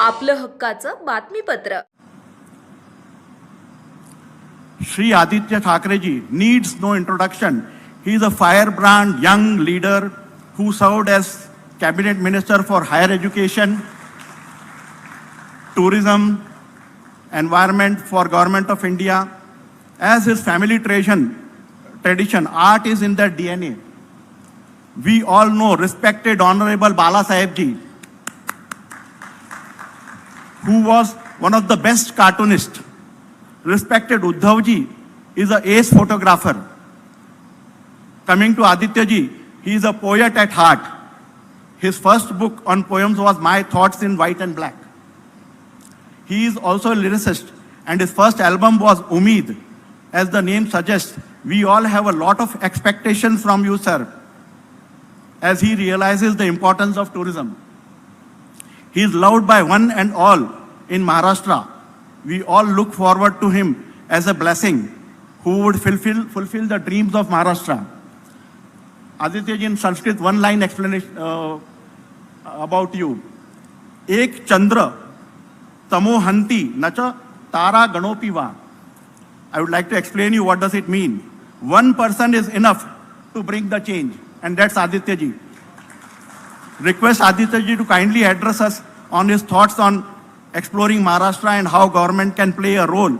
आपलं हक्काचं बातमीपत्र. Shri Aditya Thackeray needs no introduction. He is a firebrand young leader who served as Cabinet Minister for Higher Education, Tourism, Environment for Government of India. As his family tradition, art is in their DNA. We all know respected Honorable Bala Saheb ji, who was one of the best cartoonists. Respected Uddhav ji is an ace photographer. Coming to Aditya ji, he is a poet at heart. His first book on poems was My Thoughts in White and Black. He is also a lyricist, and his first album was Umeed. As the name suggests, we all have a lot of expectations from you, sir, as he realizes the importance of tourism. He is loved by one and all in Maharashtra. We all look forward to him as a blessing who would fulfill the dreams of Maharashtra. Aditya ji, in Sanskrit, one line explanation about you. Ek chandra tamohanti nacha tara ganopi va. I would like to explain you what does it mean. One person is enough to bring the change, and that's Aditya ji. Request Aditya ji to kindly address us on his thoughts on exploring Maharashtra and how government can play a role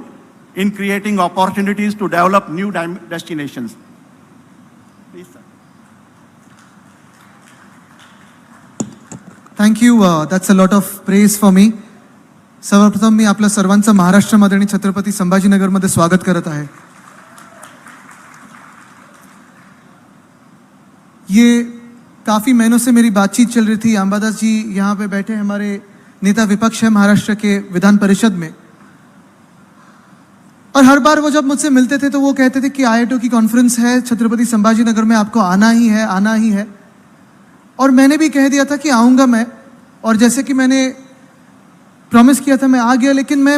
in creating opportunities to develop new destinations. Please, sir. Thank you. That's a lot of praise for me. सर्वप्रथम मी आपल्या सर्वांचं महाराष्ट्रामध्ये आणि छत्रपती संभाजीनगरमध्ये स्वागत करत आहे. ये काफ़ी महीनों से मेरी बातचीत चल रही थी. अंबादास जी यहाँ पे बैठे हमारे नेता विपक्ष है महाराष्ट्र के विधान परिषद में, और हर बार वो जब मुझसे मिलते थे तो वो कहते थे कि IITO की कॉन्फ्रेंस है छत्रपति संभाजीनगर में, आपको आना ही है, आना ही है. और मैंने भी कह दिया था कि आऊँगा मैं, और जैसे कि मैंने प्रॉमिस किया था मैं आ गया. लेकिन मैं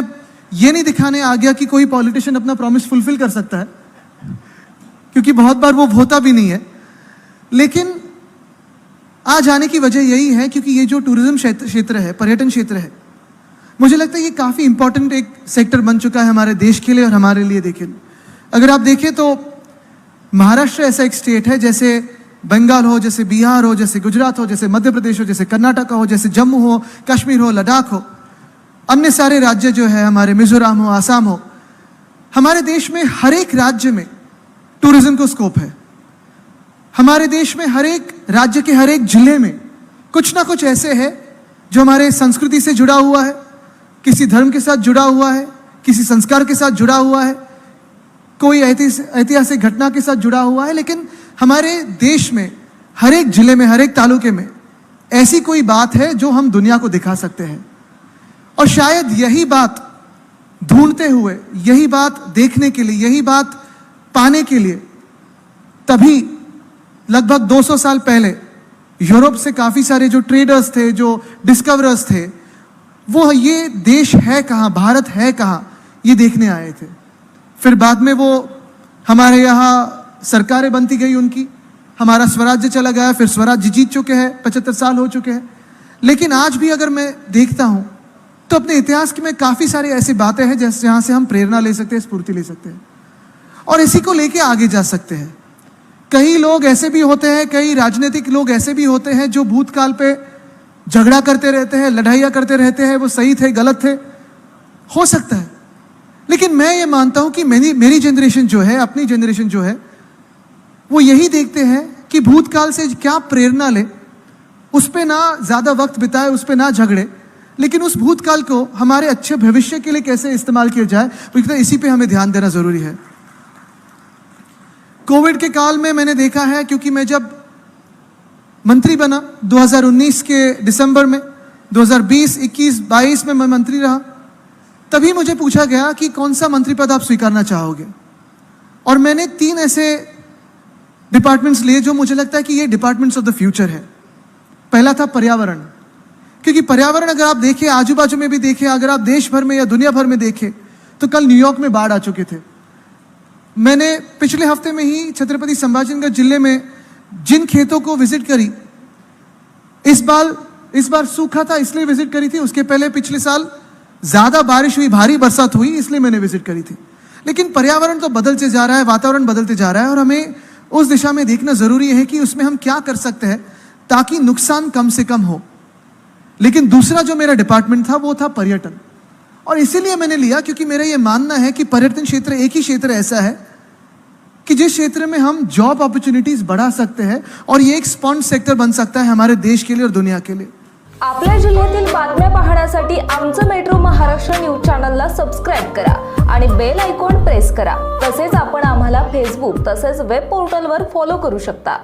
ये नहीं दिखाने आ गया कि कोई पॉलिटिशियन अपना प्रॉमिस फुलफिल कर सकता है, क्योंकि बहुत बार वो होता भी नहीं है. लेकिन आज आने की वजह यही है क्योंकि ये जो टूरिज्म क्षेत्र है, पर्यटन क्षेत्र है, मुझे लगता है ये काफ़ी इंपॉर्टेंट एक सेक्टर बन चुका है हमारे देश के लिए और हमारे लिए. देखिए, अगर आप देखें तो महाराष्ट्र ऐसा एक स्टेट है, जैसे बंगाल हो, जैसे बिहार हो, जैसे गुजरात हो, जैसे मध्य प्रदेश हो, जैसे कर्नाटक हो, जैसे जम्मू हो, कश्मीर हो, लद्दाख हो, अन्य सारे राज्य जो है हमारे, मिजोरम हो, आसाम हो, हमारे देश में हर एक राज्य में टूरिज्म को स्कोप है. हमारे देश में हर एक राज्य के हर एक जिले में कुछ ना कुछ ऐसे है जो हमारे संस्कृति से जुड़ा हुआ है, किसी धर्म के साथ जुड़ा हुआ है, किसी संस्कार के साथ जुड़ा हुआ है, कोई ऐतिहासिक घटना के साथ जुड़ा हुआ है. लेकिन हमारे देश में हर एक जिले में, हर एक तालुके में ऐसी कोई बात है जो हम दुनिया को दिखा सकते हैं. और शायद यही बात ढूंढते हुए, यही बात देखने के लिए, यही बात पाने के लिए तभी लगभग 200 साल पहले यूरोप से काफ़ी सारे जो ट्रेडर्स थे, जो डिस्कवरर्स थे, वो ये देश है कहाँ, भारत है कहाँ, ये देखने आए थे. फिर बाद में वो हमारे यहाँ सरकारें बनती गई उनकी, हमारा स्वराज्य चला गया, फिर स्वराज्य जीत चुके हैं, 75 साल हो चुके हैं. लेकिन आज भी अगर मैं देखता हूँ तो अपने इतिहास में काफ़ी सारी ऐसी बातें हैं जहाँ से हम प्रेरणा ले सकते हैं, स्फूर्ति ले सकते हैं और इसी को लेके आगे जा सकते हैं. कई लोग ऐसे भी होते हैं, कई राजनीतिक लोग ऐसे भी होते हैं जो भूतकाल पे झगड़ा करते रहते हैं, लड़ाइयाँ करते रहते हैं, वो सही थे, गलत थे, हो सकता है. लेकिन मैं ये मानता हूँ कि मेरी जनरेशन जो है, अपनी जनरेशन जो है, वो यही देखते हैं कि भूतकाल से क्या प्रेरणा ले, उस पर ना ज़्यादा वक्त बिताए, उस पर ना झगड़े, लेकिन उस भूतकाल को हमारे अच्छे भविष्य के लिए कैसे इस्तेमाल किया जाए, तो इसी पे हमें ध्यान देना ज़रूरी है. कोविड के काल में मैंने देखा है, क्योंकि मैं जब मंत्री बना 2019 के दिसंबर में, 2020, 21, 22 में मैं मंत्री रहा, तभी मुझे पूछा गया कि कौन सा मंत्री पद आप स्वीकारना चाहोगे. और मैंने 3 ऐसे डिपार्टमेंट्स लिए जो मुझे लगता है कि ये डिपार्टमेंट्स ऑफ द फ्यूचर है. पहला था पर्यावरण, क्योंकि पर्यावरण अगर आप देखें, आजू बाजू में भी देखें, अगर आप देश भर में या दुनिया भर में देखें, तो कल न्यूयॉर्क में बाढ़ आ चुके थे. मैंने पिछले हफ्ते में ही छत्रपति संभाजीनगर जिले में जिन खेतों को विजिट करी, इस बार इस बार सूखा था इसलिए विजिट करी थी, उसके पहले पिछले साल ज्यादा बारिश हुई, भारी बरसात हुई, इसलिए मैंने विजिट करी थी। लेकिन पर्यावरण तो बदलते जा रहा है, वातावरण बदलते जा रहा है और हमें उस दिशा में देखना जरूरी है कि उसमें हम क्या कर सकते हैं ताकि नुकसान कम से कम हो। लेकिन दूसरा जो मेरा डिपार्टमेंट था वो था पर्यटन, और इसीलिए मैंने लिया क्योंकि मेरा ये मानना है कि पर्यटन क्षेत्र एक ही क्षेत्र ऐसा है कि जिस क्षेत्र में हम जॉब अपॉर्चुनिटीज बढ़ा सकते हैं और ये एक स्पॉन्ज सेक्टर बन सकता है हमारे देश के लिए और दुनिया के लिए। आपल्या जिल्ह्यातील बातम्या पाहण्यासाठी आमचं मेट्रो महाराष्ट्र न्यूज चॅनलला सबस्क्राईब करा आणि बेल आयकॉन प्रेस करा। तसेच आपण आम्हाला फेसबुक तसेच वेब पोर्टलवर फॉलो करू शकता।